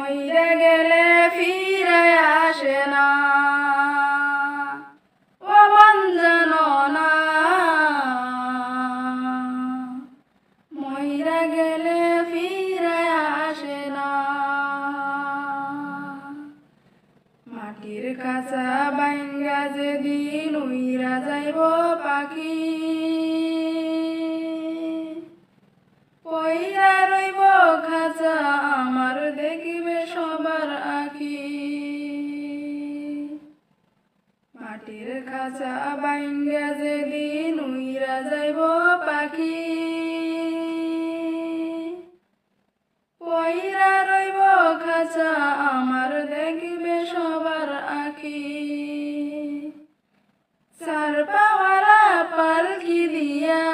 মইরা গেলে ফিরায় আসে না, ও মন জানো না। মইরা গেলে ফিরায় আসে না। মাটির খাঁচা বাইঙ্গা যেদিন উইরা যাইব পাখি, পইরা রইব খাঁচা আমার দেখিবে সবার আখি। মাটির খাঁচা বাইঙ্গা যেদিন উইরা যাইব পাখি, পইরা রইব খাঁচা আমার দেখিবে সবার আখি। চার পাওয়ালা পালকি দিয়া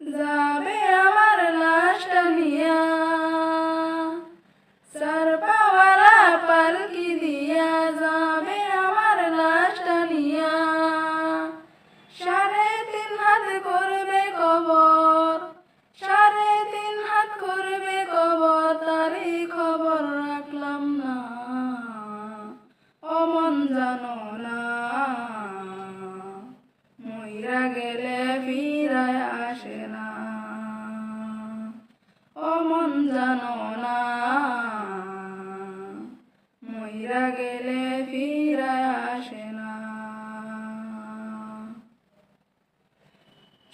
যাবে আমার লাশটা নিয়া, চার পাওয়ালা পালকি দিয়া যাবে আমার লাশটা নিয়া। 3.5 হাত করবে কবর, 3.5 হাত করবে কবর, তারই খবর রাখলাম না, ও মন জানো না। মইরা গেলে ফিরায় আসে না, ও মন জানো না। মইরা গেলে ফিরায় আসে না।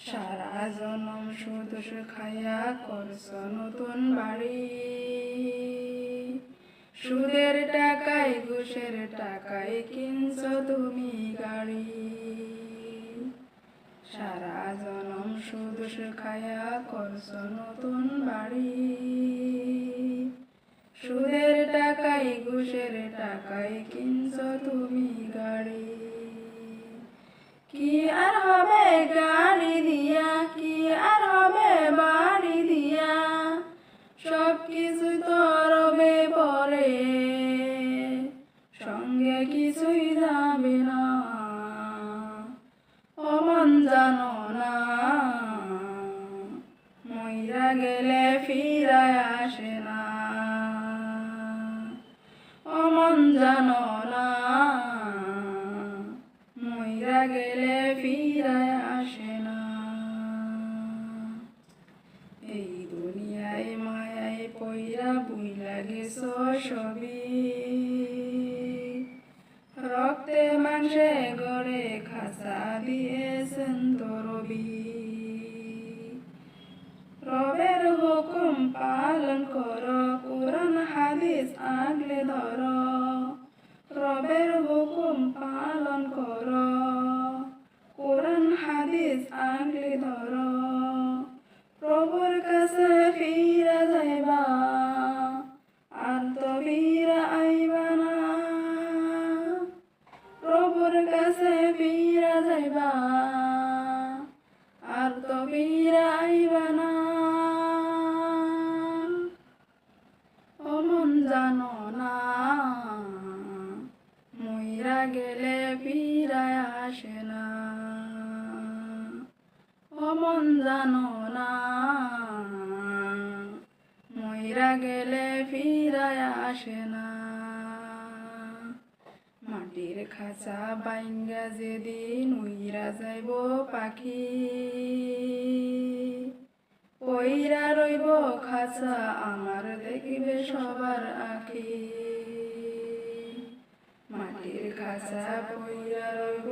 সারা জনম শুধু খাইয়া করছ নতুন বাড়ি, সুদের টাকায় ঘুষের টাকায় কিনছ তুমি গাড়ি। সারা জনম শুধু খাইয়া করছ নতুন বাড়ি, সুদের টাকায় ঘুষের টাকায় কিনছ তুমি গাড়ি। কি আর হবে গাড়ি দিয়া, কি আর হবে বাড়ি দিয়া, সব কিছুই তো রবে পরে, সঙ্গে কিছুই যাবে না, ও মন জানো না। মইরা গেলে ফিরায় আসে না, ও মন জানো না। মইরা গেলে ফিরায় আসে না। এই দুনিয়ায় মায়ায় পইরা বুইলা গেছ সবই, রক্তে মাংসে গড়ে খাঁচা দিয়েছেন তো রবি। রবের হুকুম পালন করো, কোরআন হাদিস আগলে ধরো। রবের হুকুম পালন করো, কোরআন হাদিস আগলে ধরো। প্রভুর কাছে ফিরা যাইবা, আর তো ফিরা আইবা না। প্রভুর কাছে ফিরা যাইবা, আর তো ফিরা আইবা না, ও মন জানো না। মইরা গেলে ফিরায় আসে না, ও মন জানো না। মইরা গেলে ফিরায় আসে না। মাটির খাঁচা বাইঙ্গা যেদিন উইরা যাইব পাখি, পইরা রইব খাঁচা আমার দেখিবে সবার আখি। মাটির খাঁচা পইরা রইব